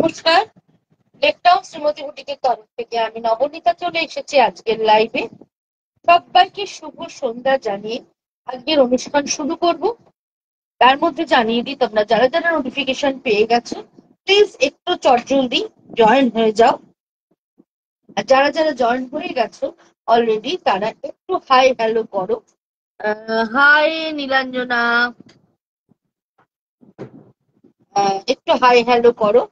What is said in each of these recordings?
নমস্কার। লেকটাউন শ্রীমতী বুটিকের তরফ থেকে আমি নবনীতা চলে এসেছি আজকের লাইভে। সবাইকে শুভ সন্ধ্যা জানিয়ে আজকের অনুষ্ঠান শুরু করব। তার মধ্যে জানিয়ে দিই, তোমরা যারা যারা নোটিফিকেশন পেয়ে গেছো প্লিজ একটু চটজলদি জয়েন হয়ে যাও। আর যারা যারা জয়েন হয়ে গেছো অলরেডি তারা একটু হাই হ্যালো করো। হাই নীলাঞ্জনা, একটু হাই হ্যালো করো,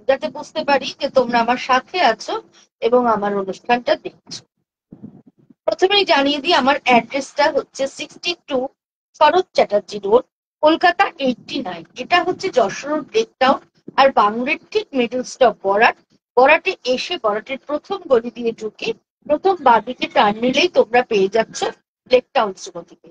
যাতে বুঝতে পারি যে তোমরা আমার সাথে আছো এবং আমার অনুষ্ঠানটা দেখছো। প্রথমেই জানিয়ে দিই, আমার অ্যাড্রেসটা হচ্ছে 62 শরৎ চ্যাটার্জি রোড, কলকাতা 89। এটা হচ্ছে যশোর রোড লেকটাউন। আর বাংলার ঠিক মিডল স্টপ বরাট। বরাটে এসে বরাটের প্রথম গলি দিয়ে ঢুকে প্রথম বাঁদিকে টার্ন নিলেই তোমরা পেয়ে যাচ্ছ লেকটাউন শ্রীমতীকে।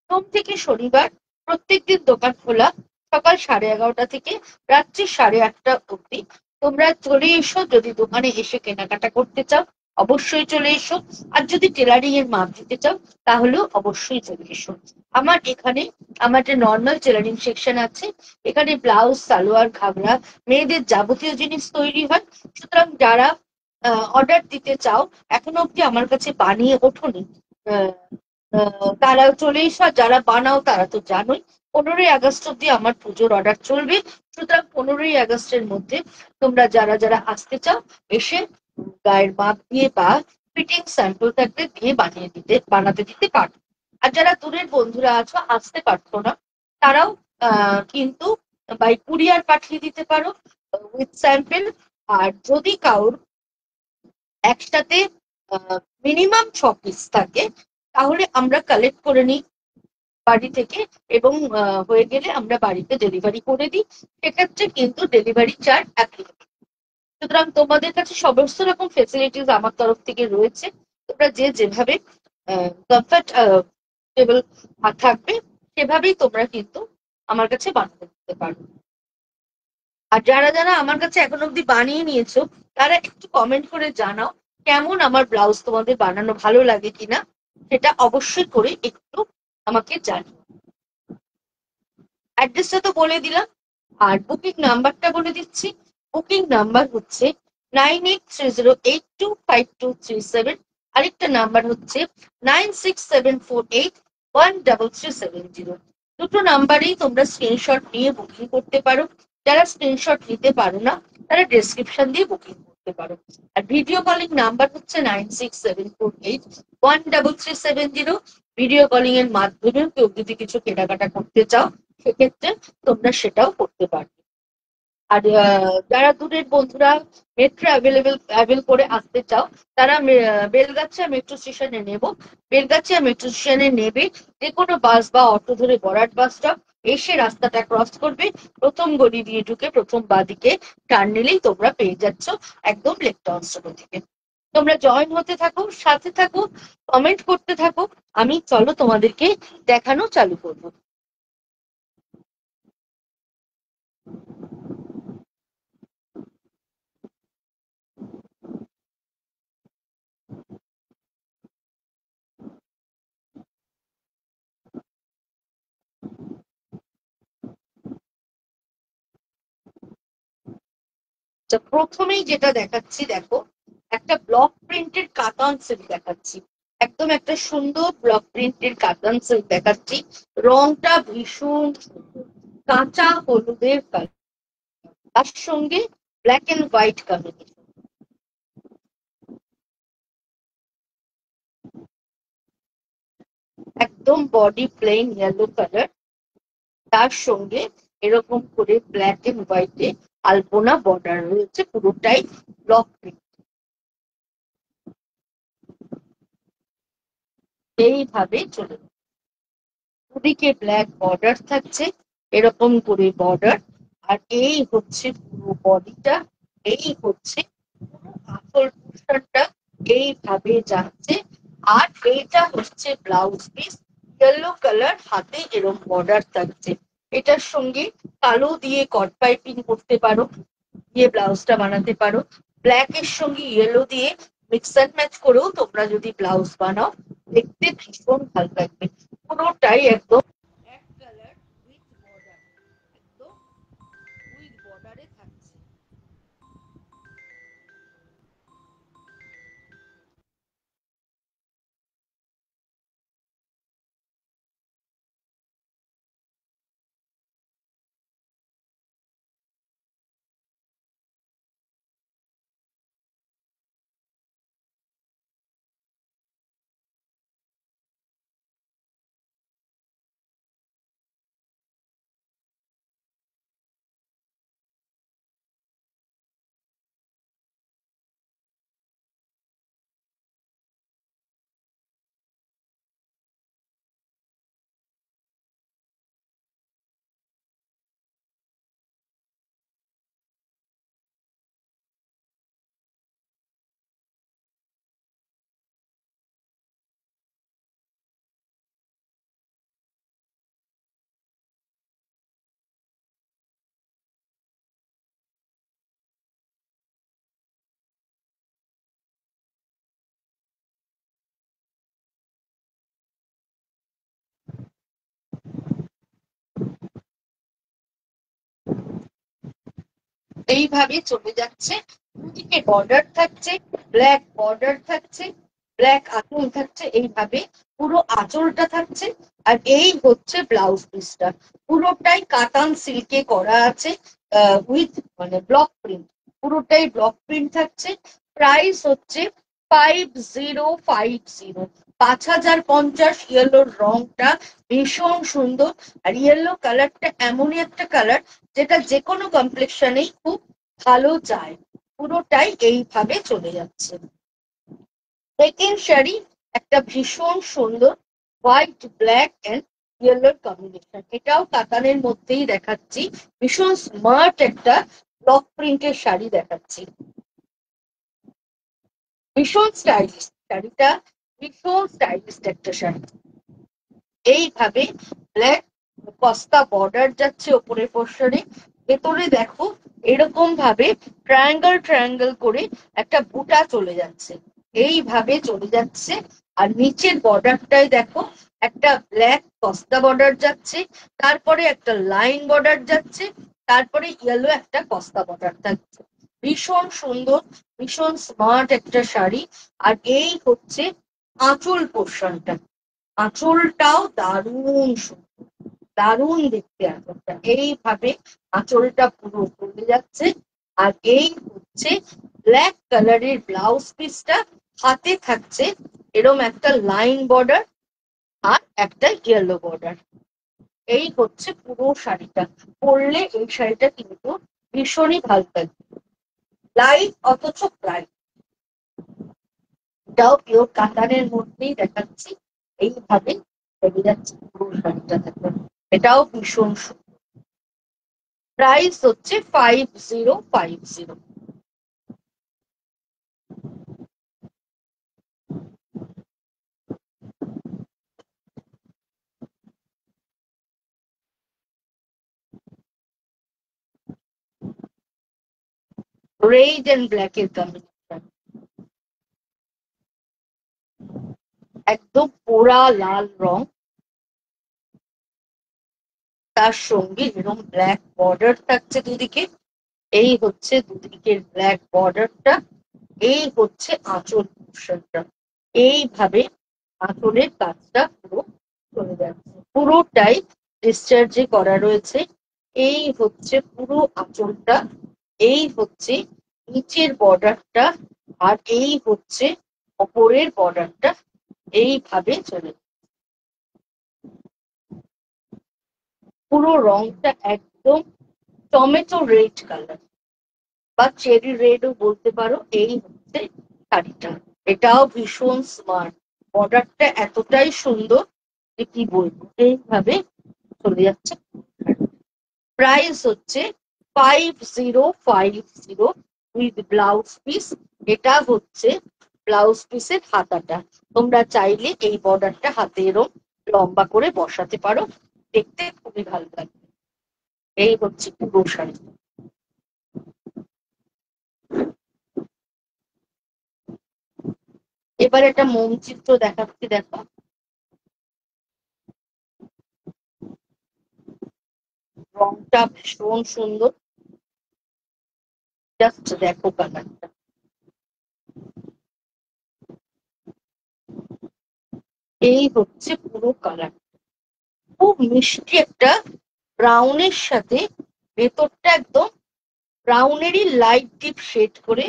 সোম থেকে শনিবার প্রত্যেকদিন দোকান খোলা, সকাল 11:30 থেকে রাত্রি 8:30 অবধি। তোমরা চলে এসো, যদি দোকানে এসে কেনাকাটা করতে চাও অবশ্যই চলে এসো, আর যদি টেলারিং এর মাপ দিতে চাও তাহলেও অবশ্যই চলে এসো। আমার এখানে আমার যে নর্মাল টেলারিং সেকশন আছে, এখানে ব্লাউজ, সালোয়ার, ঘাগরা, মেয়েদের যাবতীয় জিনিস তৈরি হয়। সুতরাং যারা অর্ডার দিতে চাও, এখনো অব্দি আমার কাছে বানিয়ে ওঠোনি, তারা চলে এসো। আর যারা বানাও তারা তো জানোই 15ই আগস্ট অব্দি আমার পুজোর অর্ডার চলবে। সুতরাং 15ই আগস্টের মধ্যে তোমরা যারা যারা আসতে চাও এসে গায়ের মাপ দিয়ে বা ফিটিং স্যাম্পল থাকলে দিয়ে বানাতে দিতে পারো। আর যারা দূরের বন্ধুরা আছো, আসতে পারছো না, তারাও কিন্তু বাই কুরিয়ার পাঠিয়ে দিতে পারো উইথ স্যাম্পল। আর যদি কারোর একসাথে মিনিমাম 6 পিস থাকে তাহলে আমরা কালেক্ট করে নিই বাড়ি থেকে, এবং হয়ে গেলে আমরা বাড়িতে ডেলিভারি করে দিই। সেক্ষেত্রে কিন্তু ডেলিভারি চার্জ অ্যাপ্লিকেবল। সুতরাং তোমাদের কাছে সমস্ত রকম ফেসিলিটিস আমার তরফ থেকে রয়েছে। তোমরা যে যেভাবে কমফর্টেবল থাকবে সেভাবেই তোমরা কিন্তু আমার কাছে বানাতে দিতে পারো। আর যারা যারা আমার কাছে এখন অব্দি বানিয়ে নিয়েছো তারা একটু কমেন্ট করে জানাও কেমন আমার ব্লাউজ তোমাদের বানানো ভালো লাগে কিনা, সেটা অবশ্যই করে একটু আমাকে জানিও। অ্যাড্রেসটা তো বলে দিলাম, আর বুকিং নাম্বারটা বলে দিচ্ছি। বুকিং নাম্বার হচ্ছে 9830825237। আরেকটা নাম্বার হচ্ছে 9674813370। দুটো নাম্বারেই তোমরা স্ক্রিনশট নিয়ে বুকিং করতে পারো। যারা স্ক্রিনশট নিতে পারো না তারা ডেসক্রিপশন দিয়ে বুকিং করতে পারো। আর ভিডিও কলিং নাম্বার হচ্ছে 9674813370। ভিডিও কলিং এর মাধ্যমেও কেউ যদি কিছু কেনাকাটা করতে চাও সেক্ষেত্রে তোমরা সেটাও করতে পারবে। আর যারা দূরের বন্ধুরা মেট্রো অ্যাভেল করে আসতে চাও তারা বেলগাছিয়া মেট্রো স্টেশনে বেলগাছিয়া মেট্রো স্টেশনে নেবে যে কোনো বাস বা অটো ধরে বরাট বাস স্টপ এসে রাস্তাটা ক্রস করবে, প্রথম গলি দিয়ে ঢুকে প্রথম বাঁদিকে টার্ন নিলেই তোমরা পেয়ে যাচ্ছ একদম লেকটাউন থেকে। তোমরা জয়েন হতে থাকো, সাথে থাকো, কমেন্ট করতে থাকো। আমি চলো তোমাদেরকে দেখানো চালু করবো। প্রথমেই যেটা দেখাচ্ছি দেখো, একটা ব্লক প্রিন্টেড কাতান সিল্ক দেখাচ্ছি। একদম একটা সুন্দর ব্লক প্রিন্টেড কাতান সিল্ক দেখাচ্ছি। রংটা ভীষণ কাঁচা হলুদের কালার, তার সঙ্গে ব্ল্যাক এন্ড হোয়াইট কম্বিনেশন। একদম বডি প্লেন ইয়েলো কালার, তার সঙ্গে এরকম করে ব্ল্যাক এন্ড হোয়াইটে আলপনা বর্ডার রয়েছে, পুরোটাই ব্লক প্রিন্ট। এইভাবে চলে দুদিকে ব্ল্যাক বর্ডার থাকছে, এরকম করে বর্ডার। আর এই হচ্ছে পুরো বডিটা, এই হচ্ছে পুরো আসল পোর্শনটা, এইভাবে যাচ্ছে। আর এইটা হচ্ছে ব্লাউজ পিস, ইয়েলো কালার, হাতে এরকম বর্ডার থাকছে। এটার সঙ্গে কালো দিয়ে কট পাইপিং করতে পারো, দিয়ে ব্লাউজটা বানাতে পারো। ব্ল্যাক এর সঙ্গে ইয়েলো দিয়ে মিক্স অ্যান্ড ম্যাচ করেও তোমরা যদি ব্লাউজ বানাও দেখতে ভীষণ ভালো লাগবে। পুরোটাই একদম এক কালার উইথ বর্ডার, একদম উইথ বর্ডারে থাকছে। এইভাবে চলে যাচ্ছে, দুদিকে বর্ডার থাকছে, ব্ল্যাক বর্ডার থাকছে, ব্ল্যাক আঁচল থাকছে, এইভাবে পুরো আঁচলটা থাকছে। আর এই হচ্ছে ব্লাউজ পিসটা, পুরোটাই কাতান সিল্কে করা আছে উইথ মানে ব্লক প্রিন্ট, পুরোটাই ব্লক প্রিন্ট থাকছে। প্রাইস হচ্ছে 5050, 5050। ইয়েলোর রংটা ভীষণ সুন্দর, আর ইয়েলো কালারটা এমনই একটা কালার যেটা যে কোনো কমপ্লেকশনেই খুব ভালো যায়। পুরোটাই এইভাবে চলে যাচ্ছে। সেকেন্ড শাড়ি একটা ভীষণ সুন্দর হোয়াইট ব্ল্যাক এন্ড ইয়েলোর কম্বিনেশন, এটাও কাতানের মধ্যেই দেখাচ্ছি। ভীষণ স্মার্ট একটা ব্লক প্রিন্টের শাড়ি দেখাচ্ছি, ভীষণ স্টাইলিশ শাড়িটা, ভীষণ স্টাইলিশ একটা শাড়ি। এইভাবে ব্ল্যাক কস্তা বর্ডার যাচ্ছে ওপরের পোর্শনে, ভেতরে দেখো এরকম ভাবে ট্রায়াঙ্গেল ট্রায়াঙ্গেল করে একটা বুটা চলে যাচ্ছে, এইভাবে চলে যাচ্ছে। আর নিচের বর্ডারটায় দেখো একটা ব্ল্যাক কস্তা বর্ডার যাচ্ছে, তারপরে একটা লাইন বর্ডার যাচ্ছে, তারপরে ইয়েলো একটা কস্তা বর্ডার থাকছে। ভীষণ সুন্দর, ভীষণ স্মার্ট একটা শাড়ি। আর এই হচ্ছে আঁচল পোর্শনটা, আঁচলটাও দারুণ সুন্দর, দারুণ দেখতে আঁচলটা, এইভাবে আঁচলটা পুরো চলে যাচ্ছে। আর এই হচ্ছে ব্ল্যাক কালারের ব্লাউজ পিসটা, হাতে থাকছে এরম একটা লাইন বর্ডার আর একটা ইয়েলো বর্ডার। এই হচ্ছে পুরো শাড়িটা, পরলে এই শাড়িটা কিন্তু ভীষণই ভালো লাগবে, লাইট অথচ ব্রাইট। এটাও পিওর কাতানের মধ্যেই দেখাচ্ছি, এইভাবে চলে যাচ্ছে পুরো শাড়িটা দেখো, এটাও ভীষণ সুন্দর। প্রাইস হচ্ছে 5050। রেড এন্ড ব্ল্যাক এর কম্বিনেশন, একদম পোড়া লাল রং, তার সঙ্গে এরকম ব্ল্যাক বর্ডার থাকছে দুদিকে। এই হচ্ছে দুদিকের ব্ল্যাক বর্ডারটা, এই হচ্ছে আঁচল পোর্শনটা, এইভাবে আঁচলের কাজটা পুরো চলে যাচ্ছে, পুরোটাই ডিসচার্জে করা রয়েছে। এই হচ্ছে পুরো আঁচলটা, এই হচ্ছে নিচের বর্ডারটা, আর এই হচ্ছে ওপরের বর্ডারটা, এইভাবে চলে পুরো রংটা একদম টমেটো রেড কালার বা চেরি রেডও বলতে পারো। এই হচ্ছে শাড়িটা, এটাও ভীষণ স্মার্ট, বর্ডারটা এতটাই সুন্দর যে কি বলবো, এইভাবে চলে যাচ্ছে। প্রাইস হচ্ছে 5050 উইথ ব্লাউজ পিস। এটা হচ্ছে ব্লাউজ পিসের হাতাটা, তোমরা চাইলে এই বর্ডারটা হাতে এরম লম্বা করে বসাতে পারো, দেখতে খুবই ভালো লাগবে। এই হচ্ছে পুরো শাড়ি। এবার একটা মোম চিত্র দেখাচ্ছি, দেখো রংটা ভীষণ সুন্দর, জাস্ট দেখো কালারটা, এই হচ্ছে পুরো কালার, খুব মিষ্টি একটা ব্রাউনের সাথে ভেতরটা একদম ব্রাউনেরই লাইট ডিপ শেড করে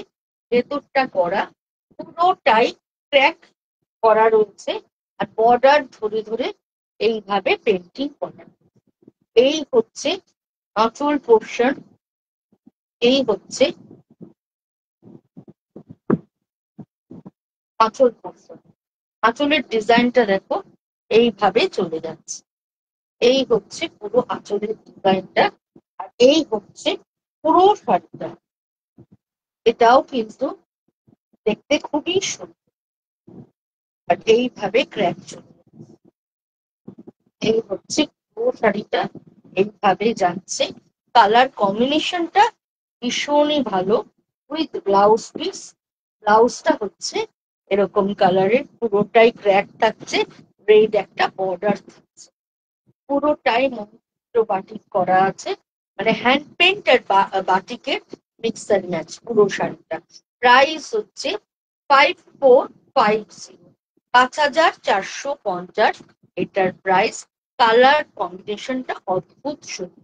ভেতরটা করা, পুরোটাই ক্র্যাক করা রয়েছে। আর বর্ডার ধরে ধরে এইভাবে পেন্টিং করা, এই হচ্ছে আঁচল পোর্শন, এই হচ্ছে আঁচল পোর্শন, আঁচলের ডিজাইনটা দেখো এইভাবে চলে যাচ্ছে। এই হচ্ছে পুরো আঁচলের ডিজাইনটা, আর এই হচ্ছে পুরো শাড়িটা, এটাও কিন্তু দেখতে খুবই সুন্দর। আর এইভাবে ক্র্যাক চলে, এই হচ্ছে পুরো শাড়িটা, এইভাবে যাচ্ছে। কালার কম্বিনেশনটা ভীষণই ভালো উইথ ব্লাউজ পিস, ব্লাউজটা হচ্ছে এরকম কালারের, পুরোটাই ক্র্যাক থাকছে, রেড একটা বর্ডার থাকছে, পুরোটাই মন্ত্র বাটিক করা আছে, মানে হ্যান্ড পেন্ট আর বাটিকের মিক্স অ্যান্ড ম্যাচ পুরো শাড়িটা। প্রাইস হচ্ছে 5450, 5450 এটার প্রাইস। কালার কম্বিনেশনটা অদ্ভুত সুন্দর।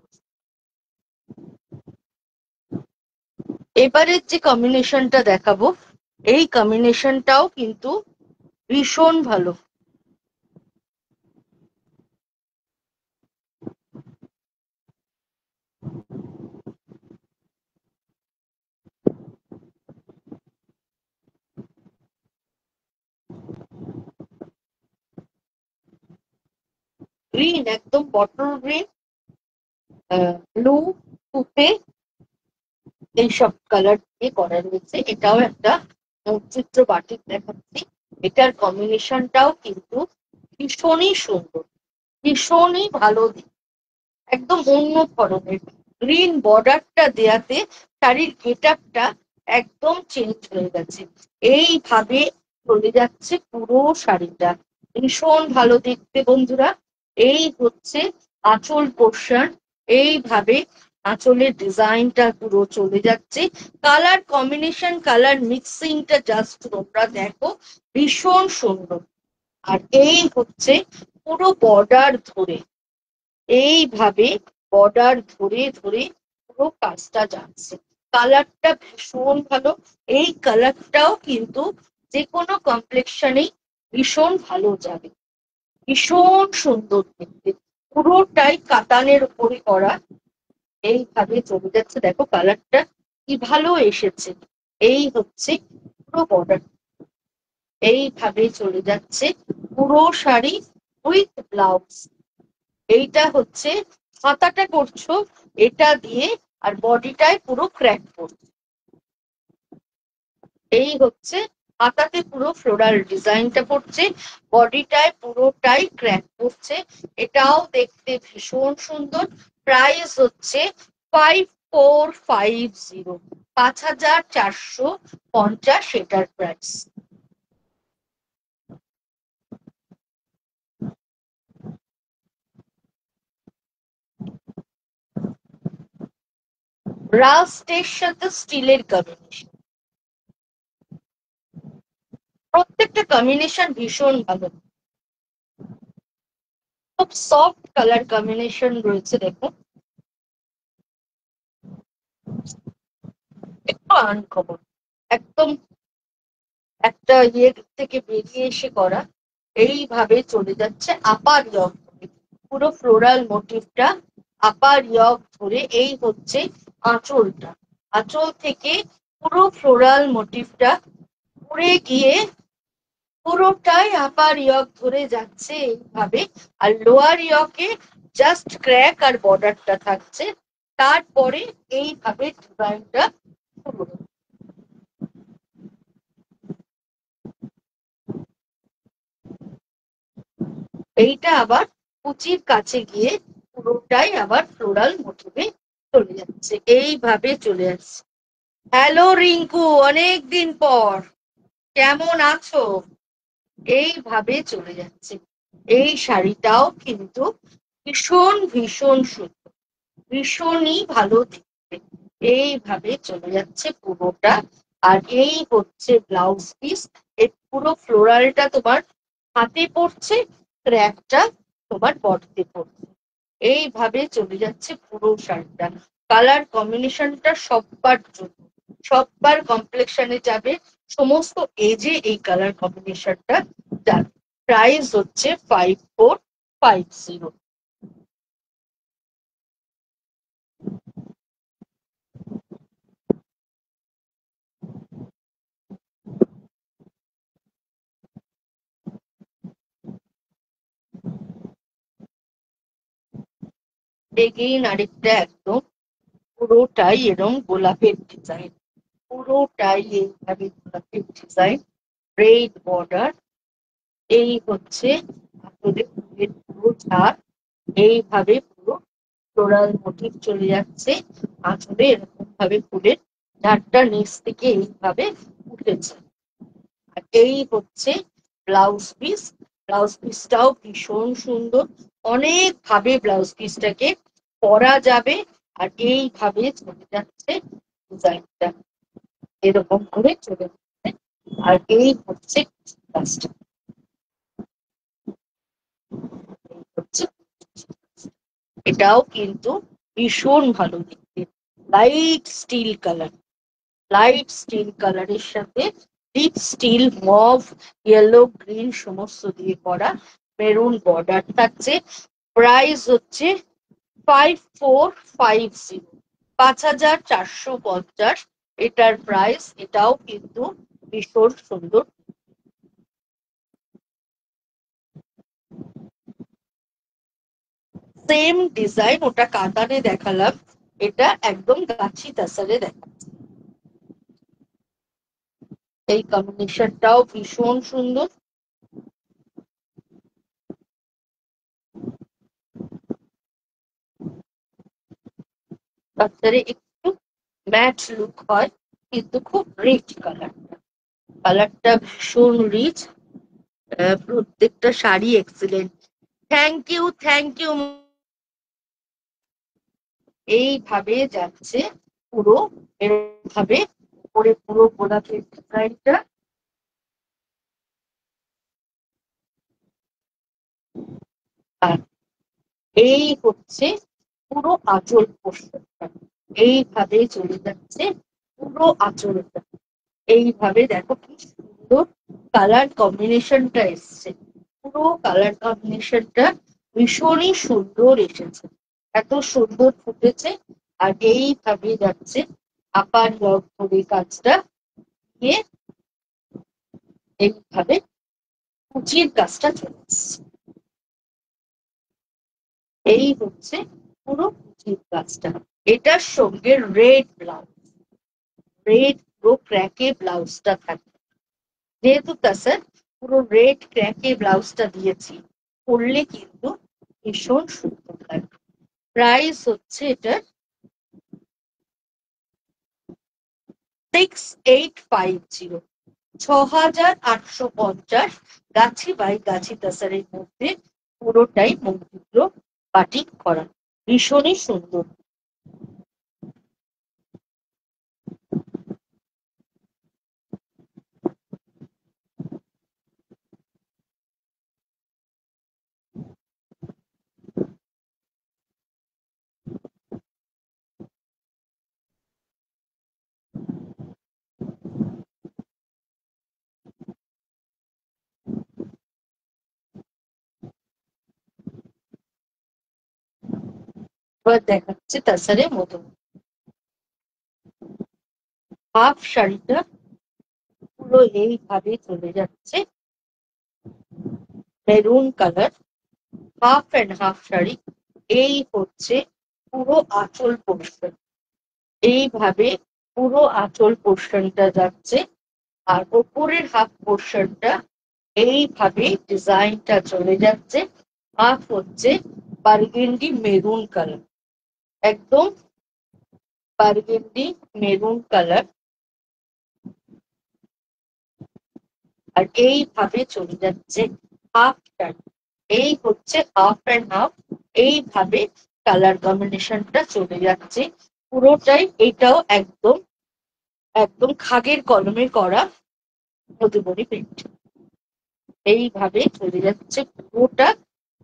এবারের যে কম্বিনেশনটা দেখাবো, এই কম্বিনেশনটাও কিন্তু ভীষণ ভালো। গ্রিন, একদম বটল গ্রিন, ব্লু, তুতে, এইসব কালার দিয়ে করা রয়েছে। এটাও একটা চিত্র বাটিক দেখাচ্ছি। এটার কম্বিনেশনটাও কিন্তু ভীষণই সুন্দর, ভীষণই ভালো দিক, একদম অন্য ধরনের। গ্রিন বর্ডারটা দেয়াতে শাড়ির গেটআপটা একদম চেঞ্জ হয়ে গেছে। এইভাবে চলে যাচ্ছে পুরো শাড়িটা, ভীষণ ভালো দেখতে বন্ধুরা। এই হচ্ছে আঁচল পোর্শন, এইভাবে আঁচলের ডিজাইনটা পুরো চলে যাচ্ছে। কালার কম্বিনেশন, কালার মিক্সিংটা জাস্ট তোমরা দেখো, ভীষণ সুন্দর। আর এই হচ্ছে পুরো বর্ডার ধরে, এইভাবে বর্ডার ধরে ধরে পুরো কাজটা যাচ্ছে। কালারটা ভীষণ ভালো। এই কালারটাও কিন্তু যে কোনো কমপ্লেক্সনেই ভীষণ ভালো যাবে, ভীষণ সুন্দর দেখতে। পুরোটাই কাতানের উপরে করা, এইভাবে চলে যাচ্ছে। দেখো কালারটা কি ভালো এসেছে। এই হচ্ছে পুরো বর্ডার, এইভাবে চলে যাচ্ছে পুরো শাড়ি উইথ ব্লাউজ। এইটা হচ্ছে হাতাটা করছো এটা দিয়ে, আর বডিটায় পুরো ক্র্যাক করছে। এই হচ্ছে হাতাতে পুরো ফ্লোরাল ডিজাইনটা পড়ছে, বডিটায় পুরোটাই ক্র্যাক করছে। এটাও দেখতে ভীষণ সুন্দর। প্রাইস হচ্ছে 5450, 5450 এটার প্রাইস। রাস্টের সাথে স্টিলের কম্বিনেশন, প্রত্যেকটা কম্বিনেশন ভীষণ ভালো। খুব সফট কালার কম্বিনেশন রয়েছে দেখুন, একটু আনকমন, একদম একটা ইয়ে থেকে বেরিয়ে এসে করা। এইভাবে চলে যাচ্ছে আপার ইয়ক ধরে, পুরো ফ্লোরাল মোটিভটা আপার ইয়ক ধরে। এই হচ্ছে আঁচলটা, আঁচল থেকে পুরো ফ্লোরাল মোটিভটা উড়ে গিয়ে পুরোটাই আপার ইয়ক ধরে যাচ্ছে এইভাবে। আর লোয়ার ইয়কে জাস্ট ক্র্যাক আর বর্ডারটা থাকছে। তারপরে এইভাবে ডিজাইনটা শুরু হচ্ছে। এইটা আবার কুচির কাছে গিয়ে পুরোটাই আবার ফ্লোরাল মোটিভে চলে যাচ্ছে, এইভাবে চলে যাচ্ছে। হ্যালো রিঙ্কু, অনেক দিন পর, কেমন আছো? এইভাবে চলে যাচ্ছে। এই শাড়িটাও কিন্তু ভীষণ ভীষণ সুন্দর, ভীষণই ভালো দেখতে। এইভাবে চলে যাচ্ছে পুরোটা। আর এই হচ্ছে ব্লাউজ পিস। এর পুরো ফ্লোরালটা তোমার হাতে পড়ছে, ক্র্যাকটা তোমার বডিতে পড়ছে। এইভাবে চলে যাচ্ছে পুরো শাড়িটা। কালার কম্বিনেশনটা সবার জন্য, সবার কমপ্লেক্সনে যাবে, সমস্ত এজে এই কালার কম্বিনেশনটা যাবে। প্রাইস হচ্ছে 5450। এগেইন আরেকটা একদম পুরোটাই এরকম গোলাপের ডিজাইন, পুরোটাই এইভাবে গোলাপের ডিজাইন, রেড বর্ডার। এই হচ্ছে আসলে ফুলের পুরো ঝাড়, এইভাবে পুরো ফ্লোরাল মোটিভ চলে যাচ্ছে। আসলে এরকম ভাবে ফুলের ঝাড়টা নিচ থেকে এইভাবে উঠেছে। আর এই হচ্ছে ব্লাউজ পিস। ব্লাউজ পিসটাও ভীষণ সুন্দর, অনেক ভাবে ব্লাউজ পিসটাকে পরা যাবে। আর এইভাবে চলে যাচ্ছে ডিজাইনটা এরকম করে চলে যাচ্ছে। আর এই হচ্ছে কাজটা, এটাও কিন্তু ভীষণ ভালো দেখতে। Light steel colour, light steel কালারের সাথে deep steel, mauve, yellow, green সমস্ত দিয়ে করা, মেরুন বর্ডার থাকছে। প্রাইস হচ্ছে 5450, 5450 এটার প্রাইস। এটাও কিন্তু ভীষণ সুন্দর। সেম ডিজাইন, ওটা কাতানে দেখালাম, এটা একদম গাছি তাসারে দেখাচ্ছে। এই কম্বিনেশনটাও ভীষণ সুন্দর। তাছাড়া একটু ম্যাট লুক হয়, কিন্তু খুব রিচ কালারটা, কালারটা ভীষণ রিচ। প্রত্যেকটা sari excellent. Thank you, thank you. এইভাবে যাচ্ছে পুরো, এরকম ভাবে উপরে পুরো গোলাপের ডিজাইনটা। আর এই হচ্ছে পুরো আঁচল পোর্শনটা, এইভাবে চলে যাচ্ছে পুরো আঁচলটা। এইভাবে দেখো কি সুন্দর কালার কম্বিনেশনটা এসছে, পুরো কালার কম্বিনেশনটা ভীষণই সুন্দর এসেছে, এত সুন্দর ফুটেছে। আর এইভাবে যাচ্ছে আপার লক ধরে কাজটা দিয়ে, এইভাবে কুচির কাজটা চলে এসছে। এই হচ্ছে পুরো কুচির কাজটা। এটার সঙ্গে রেড ব্লাউজ, রেড পুরো ক্র্যাকে ব্লাউজটা থাকে, যেহেতু তাসার পুরো রেড ক্র্যাকে ব্লাউজটা দিয়েছি, পরলে কিন্তু ভীষণ সুন্দর লাগবে। প্রাইস হচ্ছে এটার 6850, 6850। গাছি বাই গাছি তাসারের মধ্যে পুরোটাই মন্দিরগুলো বাটিক করা, ভীষণই সুন্দর। এবার দেখাচ্ছে তাসারের মতো হাফ শাড়িটা পুরো এইভাবে চলে যাচ্ছে, maroon colour, half and half sari. এই হচ্ছে পুরো আঁচল পোর্শন, এইভাবে পুরো আঁচল পোর্শনটা যাচ্ছে। আর ওপরের হাফ পোর্শনটা এইভাবে ডিজাইনটা চলে যাচ্ছে। হাফ হচ্ছে বার্গেন্ডি মেরুন কালার, একদম বার্গেন্ডি মেরুন কালার। আর এইভাবে চলে যাচ্ছে হাফ টান, এই হচ্ছে হাফ অ্যান্ড হাফ। এইভাবে কালার কম্বিনেশনটা চলে যাচ্ছে পুরোটাই। এটাও একদম একদম খাগের কলমে করা মধুবনী প্রিন্ট, এইভাবে চলে যাচ্ছে পুরোটা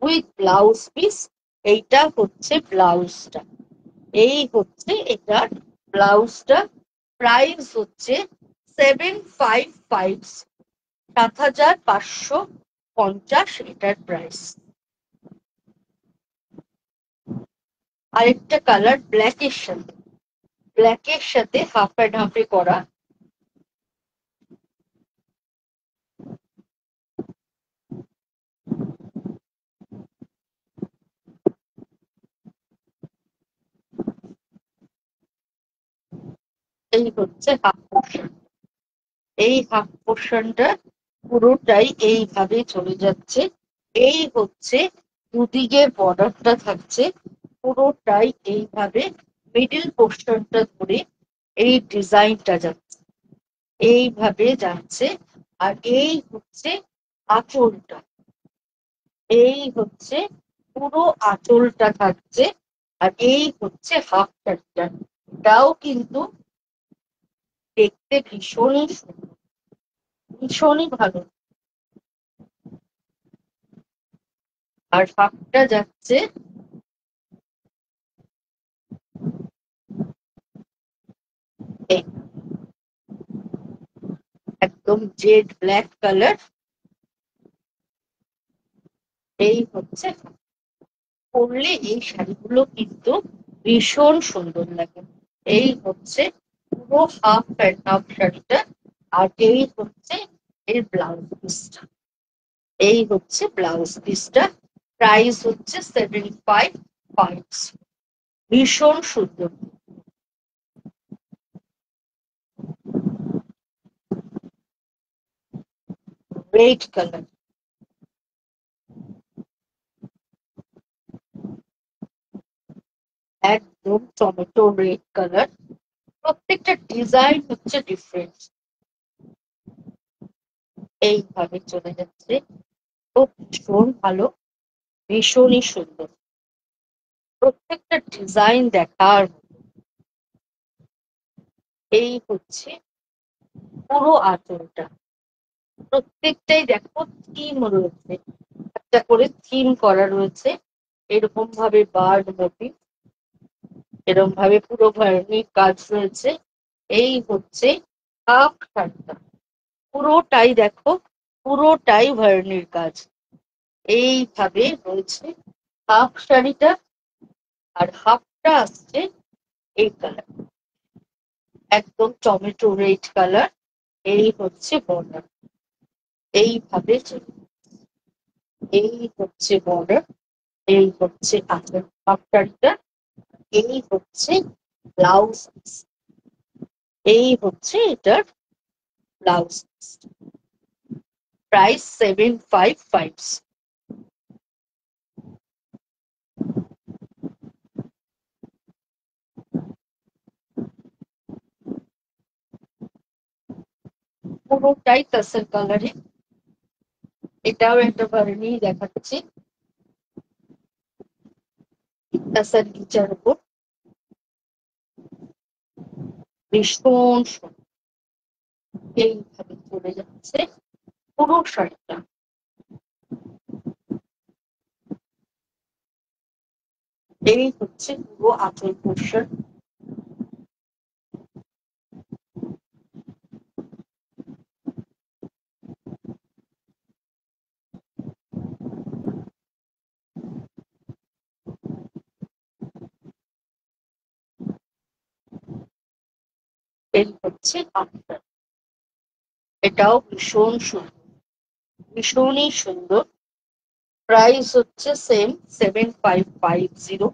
উইথ ব্লাউজ পিস। এইটা হচ্ছে ব্লাউজটা, এই হচ্ছে এটার ব্লাউজটা। প্রাইস হচ্ছে 7550, 7550 এটার প্রাইস। আরেকটা কালার ব্ল্যাকের সাথে, ব্ল্যাকের সাথে হাফ অ্যান্ড হাফে করা, এই হচ্ছে হাফ পোর্শন। এই হাফ পোর্শনটা পুরোটাই এইভাবে চলে যাচ্ছে। এই হচ্ছে দুদিকে বর্ডারটা থাকছে, পুরোটাই এইভাবে মিডিল পোর্শনটা ধরে এই ডিজাইনটা যাচ্ছে, এইভাবে যাচ্ছে। আর এই হচ্ছে আঁচলটা, এই হচ্ছে পুরো আঁচলটা থাকছে। আর এই হচ্ছে হাফ শাড়িটা, এটাও কিন্তু দেখতে ভীষণই সুন্দর, ভীষণই ভালো। আর হাফটা যাচ্ছে একদম জেড ব্ল্যাক কালার। এই হচ্ছে, পরলে এই শাড়িগুলো কিন্তু ভীষণ সুন্দর লাগে। এই হচ্ছে পুরো হাফ প্যান্ট হাফ শাড়িটা। আর এই হচ্ছে এর ব্লাউজ পিসটা। এই হচ্ছে ব্লাউজ পিসটা। প্রাইস হচ্ছে 75 পাউন্ডস। ভীষণ সুন্দর, রেড কালার, একদম টমেটো রেড কালার। প্রত্যেকটা ডিজাইন হচ্ছে ডিফারেন্ট। এইভাবে চলে যাচ্ছে, তো ভীষণ ভালো, ভীষণই সুন্দর। প্রত্যেকটা ডিজাইন দেখার মতো। এই হচ্ছে পুরো আঁচলটা, প্রত্যেকটাই দেখো থিম রয়েছে, একটা করে থিম করা রয়েছে। এরকম ভাবে বার্ড মোটিভ, এরকম ভাবে পুরো ভার্নিক কাজ রয়েছে। এই হচ্ছে হাফ শাড়িটা, পুরোটাই দেখো, পুরোটাই ভার্নির কাজ। এইভাবে রয়েছে হাফ শাড়িটা। আর হাফটা আসছে এই কালার, একদম টমেটো রেড কালার। এই হচ্ছে বর্ডার, এইভাবে চলে, এই হচ্ছে বর্ডার। এই হচ্ছে আঁচল হাফ শাড়িটা। এই হচ্ছে ব্লাউজ, এই হচ্ছে এটার ব্লাউজ। প্রাইস 755। পুরোটাই তাসের কালারে। এটাও একটা ভার্নি দেখাচ্ছি, তাসার নিচের উপর। ভীষণ সুন্দর। এইভাবে চলে যাচ্ছে পুরো শাড়িটা। এই হচ্ছে পুরো আঁচল পোর্শন। এই হচ্ছে আঁচল, এটাও ভীষণ সুন্দর, ভীষণই সুন্দর। প্রাইস হচ্ছে সেম 7550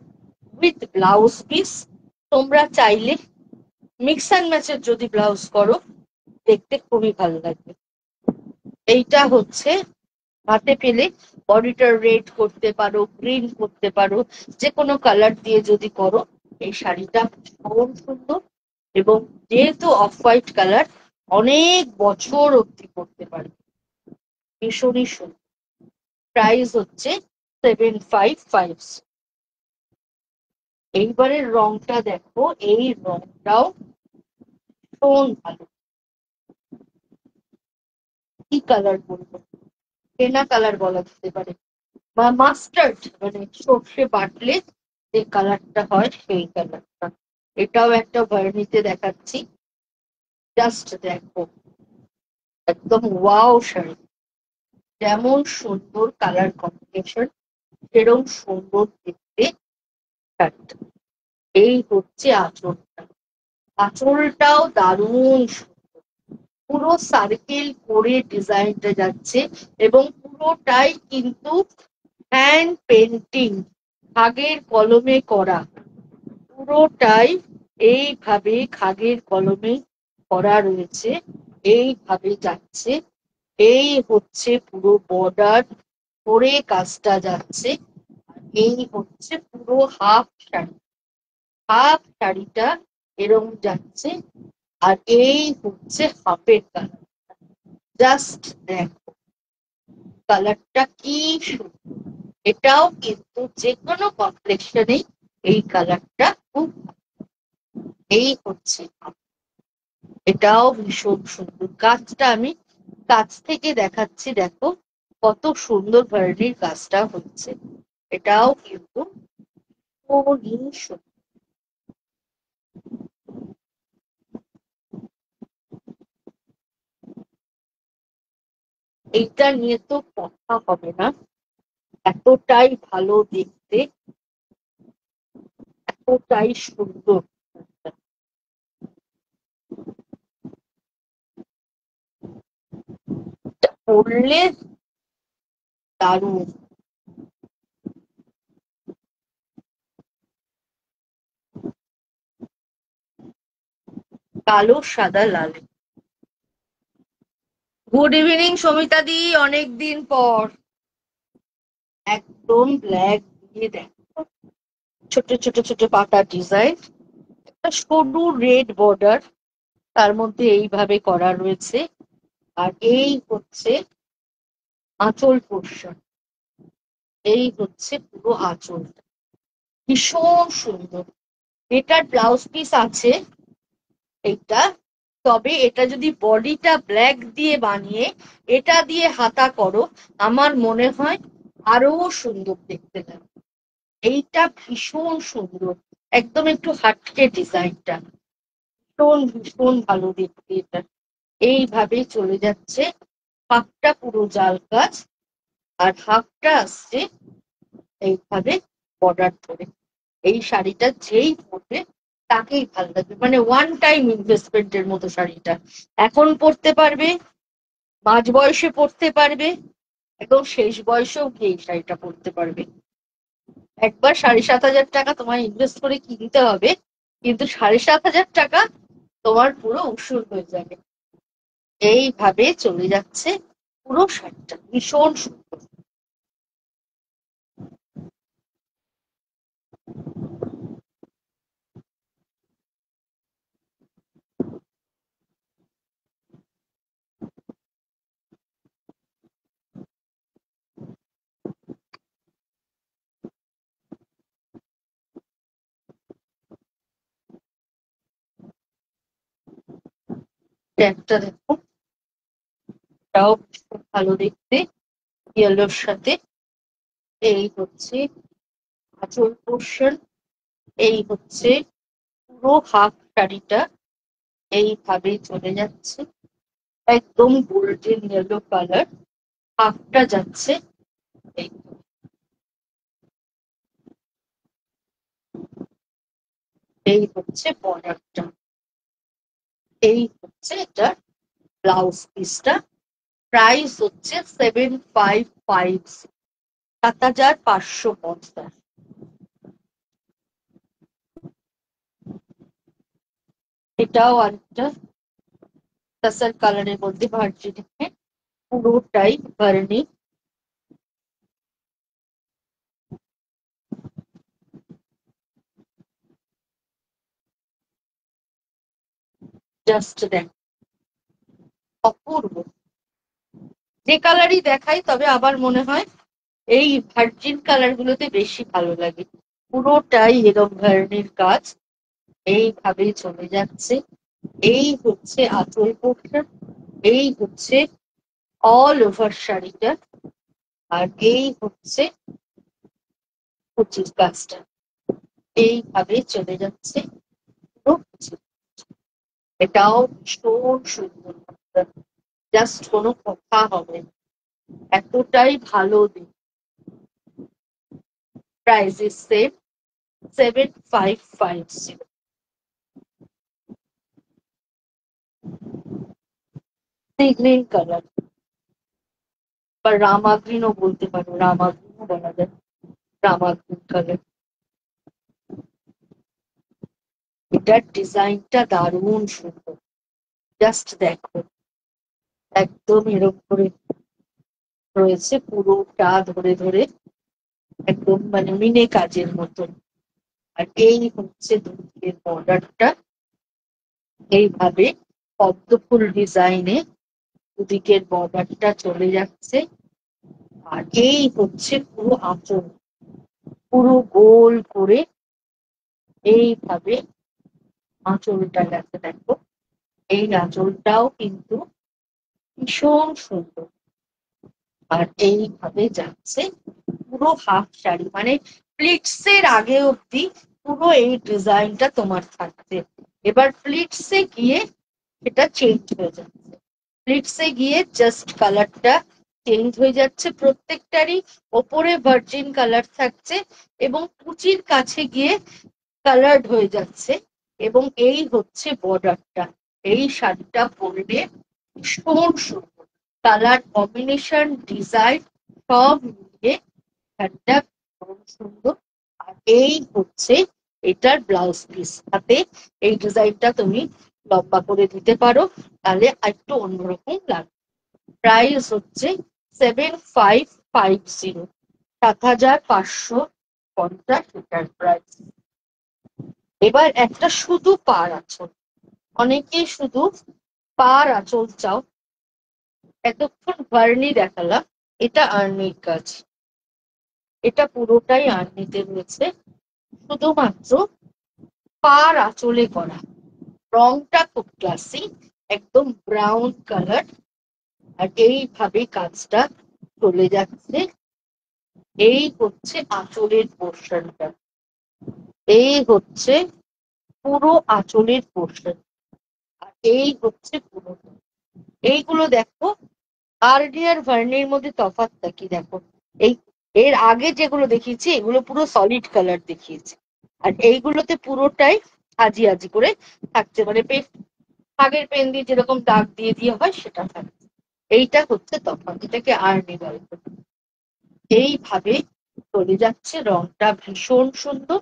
উইথ ব্লাউজ পিস। তোমরা চাইলে মিক্স অ্যান্ড ম্যাচের যদি ব্লাউজ করো, দেখতে খুবই ভালো লাগবে। এইটা হচ্ছে হাতে পেলে বডিটা রেড করতে পারো, গ্রিন করতে পারো, যে কোনো কালার দিয়ে যদি করো এই শাড়িটা ভীষণ সুন্দর। এবং যেহেতু অফ হোয়াইট কালার, অনেক বছর অব্দি পরতে পারে, ভীষণই সুন্দর। প্রাইস হচ্ছে 755। এইবারের রংটা দেখো, এই রংটাও ভীষণ ভালো। কি কালার বলবো, হেনা কালার বলা যেতে পারে, বা মাস্টার্ড, মানে সর্ষে বাটলে যে কালারটা হয় সেই কালারটা। এটাও একটা ভার্নিতে দেখাচ্ছি, জাস্ট দেখো, একদম ওয়াও শাড়ি। যেমন সুন্দর কালার কম্বিনেশন, সেরকম সুন্দর দেখতে শাড়িটা। এই হচ্ছে আঁচলটা, আঁচলটাও দারুণ সুন্দর। পুরো সার্কেল করে ডিজাইনটা যাচ্ছে, এবং পুরোটাই কিন্তু হ্যান্ড পেন্টিং, খাগের কলমে করা। পুরোটাই এইভাবে খাগের কলমে করা রয়েছে, এইভাবে যাচ্ছে। এই হচ্ছে পুরো বর্ডার করে কাজটা যাচ্ছে। এই হচ্ছে পুরো হাফ শাড়ি, হাফ শাড়িটা এরম যাচ্ছে। আর এই হচ্ছে হাফের কালার, জাস্ট দেখো কালারটা কি সুন্দর। এটাও কিন্তু যে কোনো কমপ্লেক্সনেই এই কালারটা খুব, এই হচ্ছে এটাও ভীষণ সুন্দর। কাজটা আমি কাছ থেকে দেখাচ্ছি, দেখো কত সুন্দর ভার্নির কাজটা হচ্ছে। এটাও কিন্তু খুবই সুন্দর। এইটা নিয়ে তো কথা হবে না, এতটাই ভালো দেখতে, এতটাই সুন্দর। পরলে দারুণ। কালো সাদা লাল। গুড ইভিনিং সমিতা দি, অনেকদিন পর। একদম ব্ল্যাক দিয়ে দেখো, ছোট ছোট ছোট পাতা ডিজাইন, একটা সরু রেড বর্ডার, তার মধ্যে এইভাবে করা রয়েছে। আর এই হচ্ছে আঁচল পোর্শন, এই হচ্ছে পুরো আঁচল, ভীষণ সুন্দর। এটার ব্লাউজ পিস আছে এইটা, তবে এটা যদি বডিটা ব্ল্যাক দিয়ে বানিয়ে এটা দিয়ে হাতা করো, আমার মনে হয় আরো সুন্দর দেখতে লাগে। এইটা ভীষণ সুন্দর, একদম একটু হাটকে ডিজাইনটা, ভীষণ ভীষণ ভালো দেখতে এটা। এইভাবে চলে যাচ্ছে, হাফটা পুরো জাল কাজ, আর হাফটা আসছে এইভাবে বর্ডার ধরে। এই শাড়িটা যেই পরবে তাকেই ভালো লাগবে, মানে ওয়ান টাইম ইনভেস্টমেন্টের মতো শাড়িটা। এখন পরতে পারবে, মাঝ বয়সে পরতে পারবে, একদম শেষ বয়সেও গিয়ে এই শাড়িটা পরতে পারবে। একবার 7,500 টাকা তোমায় ইনভেস্ট করে কিনতে হবে, কিন্তু 7,500 টাকা তোমার পুরো উসুর হয়ে যাবে। এইভাবে চলে যাচ্ছে পুরো শাড়িটা, ভীষণ সুন্দর। ট্যাগটা দেখো, এটাও ভীষণ ভালো দেখতে, ইয়েলোর সাথে। এই হচ্ছে আঁচল পোর্শন, এই হচ্ছে পুরো হাফ শাড়িটা, এইভাবে চলে যাচ্ছে, একদম গোল্ডেন ইয়েলো কালার, হাফটা যাচ্ছে এই। এই হচ্ছে বর্ডারটা, এই হচ্ছে এটা ব্লাউজ পিসটা। প্রাইস হচ্ছে 7,550, 7,550। এটাও আরেকটা টাসার কালারের মধ্যে ভার্জিন, পুরোটাই ভার্নি। জাস্ট দেখ, অপূর্ব। যে কালারই দেখাই, তবে আবার মনে হয় এই ভার্জিন কালার গুলোতে বেশি ভালো লাগে। পুরোটাই এরকম ভার্নির কাজ, এইভাবে চলে যাচ্ছে। এই হচ্ছে আঁচল পোর্শন, এই হচ্ছে অল ওভার শাড়িটা, আর এই হচ্ছে কুচির কাজটা, এইভাবে চলে যাচ্ছে পুরো কুচি। এটাও ভীষণ সুন্দর, জাস্ট কোনো কথা হবে না, এতটাই ভালো দিন। Price is same, 7,550। Sea green colour বা রামা গ্রিনও বলতে পারো, রামা গ্রিনও বলা যায়, রামা গ্রিন কালার। এটার ডিজাইনটা দারুণ সুন্দর, জাস্ট দেখো, একদম এরকম করে রয়েছে পুরোটা ধরে ধরে, একদম মানে মিনে কাজের মতন। আর এই হচ্ছে দুদিকের বর্ডারটা, এইভাবে পদ্ম ফুল ডিজাইনে দুদিকের বর্ডারটা চলে যাচ্ছে। আর এই হচ্ছে পুরো আঁচল, পুরো গোল করে এইভাবে আঁচলটা গেছে দেখো, এই আঁচলটাও কিন্তু ভীষণ সুন্দর। আর এইভাবে যাচ্ছে পুরো হাফ শাড়ি, মানে প্লিটস এর আগে অব্দি পুরো এই ডিজাইনটা তোমার থাকছে। এবার প্লিটস এ গিয়ে এটা চেঞ্জ হয়ে যাচ্ছে, প্লিটস এ গিয়ে জাস্ট কালারটা চেঞ্জ হয়ে যাচ্ছে। প্রত্যেকটারই ওপরে ভার্জিন কালার থাকছে এবং কুচির কাছে গিয়ে কালার্ড হয়ে যাচ্ছে। এবং এই হচ্ছে বর্ডারটা। এই শাড়িটা পরলে ভীষণ সুন্দর, কালার কম্বিনেশন, ডিজাইন সব মিলিয়ে শাড়িটা ভীষণ সুন্দর। আর এই হচ্ছে এটার ব্লাউজ পিস, হাতে এই ডিজাইনটা তুমি লম্বা করে দিতে পারো, তাহলে একটু অন্যরকম লাগবে। প্রাইস হচ্ছে 7550, 7550 এটার প্রাইস। এবার একটা শুধু পাড় আঁচল, অনেকে শুধু পাড় আঁচল চাও। এতক্ষণ ভার্নি দেখালাম, এটা আর্নির কাজ, এটা পুরোটাই আর্নিতে রয়েছে, শুধুমাত্র পাড় আঁচলে করা। রংটা খুব ক্লাসি, একদম ব্রাউন কালার। আর এইভাবে কাজটা চলে যাচ্ছে। এই হচ্ছে আঁচলের পোর্শনটা, এই হচ্ছে পুরো আঁচলের পোর্শন, আর এই হচ্ছে পুরোটা। এইগুলো দেখো আরডি আর ভার্নির মধ্যে তফাৎটা কি দেখো। এই এর আগে যেগুলো দেখিয়েছি এগুলো পুরো সলিড কালার দেখিয়েছি, আর এইগুলোতে পুরোটাই আজি আজি করে থাকছে, মানে আগের পেন দিয়ে যেরকম দাগ দিয়ে দিয়ে হয় সেটা থাকছে। এইটা হচ্ছে তফাৎ, এটাকে আরডি বলে। এইভাবে চলে যাচ্ছে, রংটা ভীষণ সুন্দর,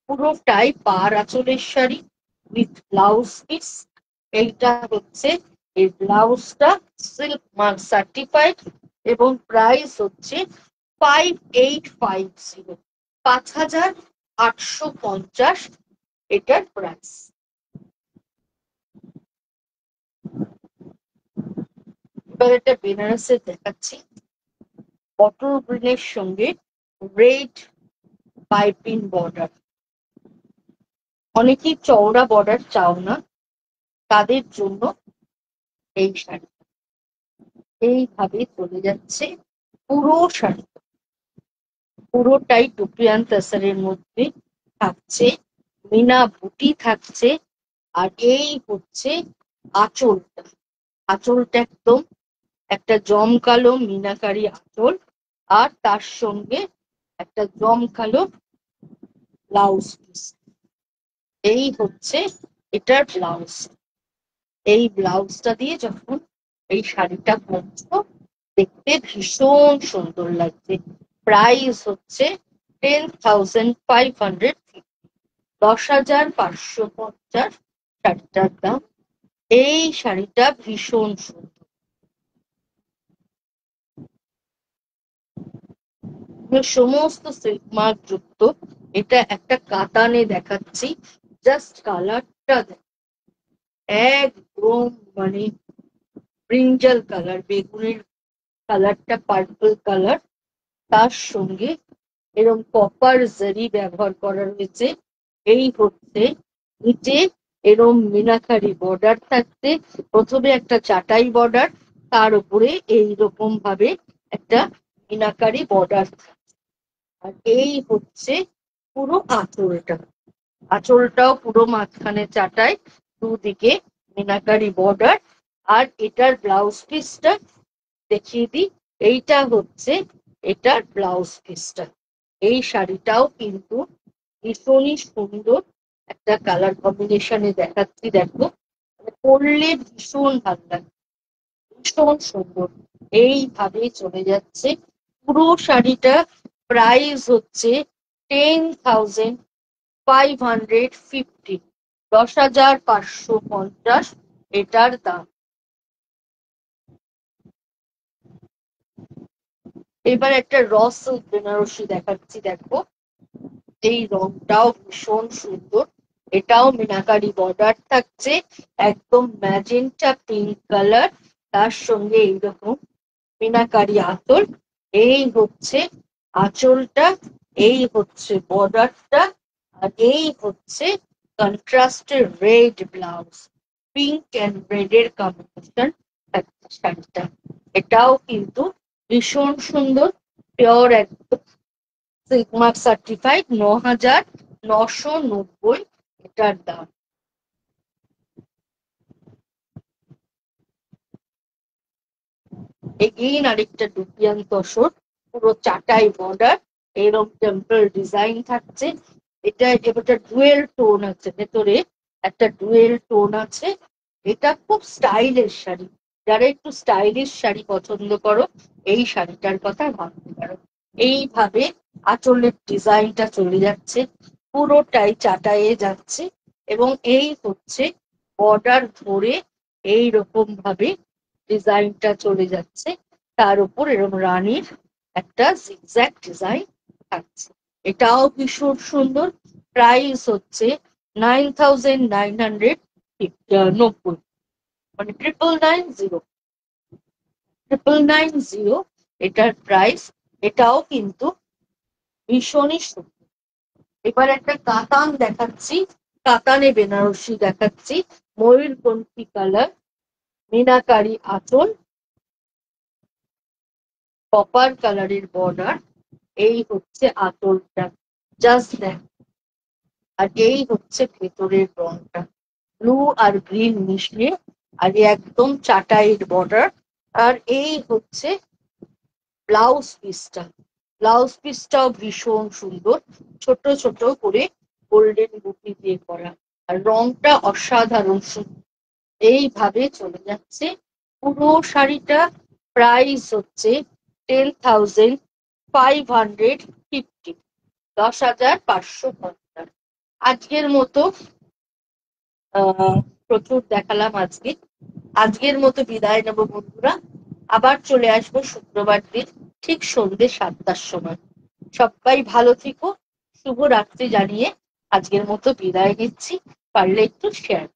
পুরোটাই পাড় আঁচলের শাড়ি উইথ ব্লাউজ পিস। এইটা হচ্ছে এই ব্লাউজটা সিল্ক মার্ক সার্টিফাইড এবং প্রাইস হচ্ছে 5850, 5850 এটার প্রাইস। এবার একটা বেনারসের দেখাচ্ছি, বটল গ্রিনের সঙ্গে রেড পাইপিং বর্ডার। অনেকেই চওড়া বর্ডার চাও না, তাদের জন্য এই শাড়ি। এইভাবে চলে যাচ্ছে পুরো শাড়ি, পুরোটাই টুপিয়ান তাসারের মধ্যে থাকছে, মিনা বুটি থাকছে। আর এই হচ্ছে আঁচলটা, আঁচলটা একদম একটা জমকালো মিনাকারি আঁচল, আর তার সঙ্গে একটা জমকালো ব্লাউজ পিস। এই হচ্ছে এটার ব্লাউজ। এই ব্লাউজটা দিয়ে যখন এই শাড়িটা পরছো দেখতে ভীষণ সুন্দর লাগছে। প্রাইস হচ্ছে 10,550, 10,550 শাড়িটার দাম। এই শাড়িটা ভীষণ সুন্দর, সমস্ত সিল্ক মার্ক যুক্ত। এটা একটা কাতানে দেখাচ্ছি, জাস্ট কালারটা একদম মানে ব্রিঞ্জাল কালার, বেগুনের কালারটা পার্পল কালার, তার সঙ্গে এরকম কপার জারি ব্যবহার করা রয়েছে। এই হচ্ছে নিচে এরম মিনাকারি বর্ডার থাকতে, প্রথমে একটা চাটাই বর্ডার, তার উপরে এইরকম ভাবে একটা মিনাকারি বর্ডার থাকছে। আর এই হচ্ছে পুরো আঁচলটা, আঁচলটাও পুরো মাঝখানে চাটাই, দুদিকে মিনাকারি বর্ডার। আর এটার ব্লাউজ পিসটা দেখিয়ে দিই, এইটা হচ্ছে এটার ব্লাউজ পিসটা। এই শাড়িটাও কিন্তু ভীষণই সুন্দর একটা কালার কম্বিনেশনে দেখাচ্ছি, দেখো পরলে ভীষণ ভালো লাগে, ভীষণ সুন্দর। এইভাবে চলে যাচ্ছে পুরো শাড়িটা। প্রাইস হচ্ছে 10,550, 10,550 এটার দাম। এবার একটা র সিল্ক বেনারসি দেখাচ্ছি, দেখো এই রংটাও ভীষণ সুন্দর, এটাও মিনাকারি বর্ডার থাকছে, একদম ম্যাজেন্টা পিঙ্ক কালার, তার সঙ্গে এইরকম মিনাকারি আঁচল। এই হচ্ছে আঁচলটা, এই হচ্ছে বর্ডারটা, আর এই হচ্ছে কন্ট্রাস্টের red blouse. Pink and red এর কম্বিনেশন শাড়িটা। এটাও কিন্তু ভীষণ সুন্দর, পিওর একদম সিল্ক মার্ক সার্টিফাইড, ৯,৯৯০ এটার দাম। এগেইন আরেকটা ডুপিয়ান তসর, পুরো চাটাই বর্ডার, এরকম টেম্পল ডিজাইন থাকছে। এটা ডুয়েল টোন আছে, ভেতরে একটা ডুয়েল টোন আছে। এটা খুব স্টাইলিশ শাড়ি, যারা একটু স্টাইলিশ শাড়ি পছন্দ করো এই শাড়িটার কথা ভাবতে পারো। এইভাবে আঁচলের ডিজাইনটা চলে যাচ্ছে, পুরোটাই চাটাইয়ে যাচ্ছে, এবং এই হচ্ছে বর্ডার ধরে এই রকম ভাবে ডিজাইনটা চলে যাচ্ছে, তার উপর এরকম রানীর একটা জিগজ্যাগ ডিজাইন থাকছে। এটাও ভীষণ সুন্দর। প্রাইস হচ্ছে 9,990, মানে 9,990 এটার প্রাইস। এটাও কিন্তু ভীষণই সুন্দর। এবার একটা কাতান দেখাচ্ছি, কাতানে বেনারসি দেখাচ্ছি, ময়ূরকণ্ঠী কালার, মিনাকারি আঁচল, কপার কালারের বর্ডার, এই হচ্ছে আঁচলটা, জাস্ট দেখ। আর এই হচ্ছে ভেতরের রংটা, ব্লু আর গ্রিন মিশিয়ে, আর একদম চাটাইয়ের বর্ডার। আর এই হচ্ছে ব্লাউজ পিসটা, ব্লাউজ পিসটাও ভীষণ সুন্দর, ছোট ছোট করে গোল্ডেন বুটি দিয়ে করা, আর রংটা অসাধারণ সুন্দর। এইভাবে চলে যাচ্ছে পুরো শাড়িটা। প্রাইস হচ্ছে 10,550, 10,550। আজকের মতো প্রচুর দেখালাম আজকে, আজকের মতো বিদায় নেবো বন্ধুরা। আবার চলে আসবো শুক্রবার দিন ঠিক সন্ধ্যে 7টার সময়। সবাই ভালো থেকো, শুভরাত্রি জানিয়ে আজকের মতো বিদায় নিচ্ছি। পারলে একটু শেয়ার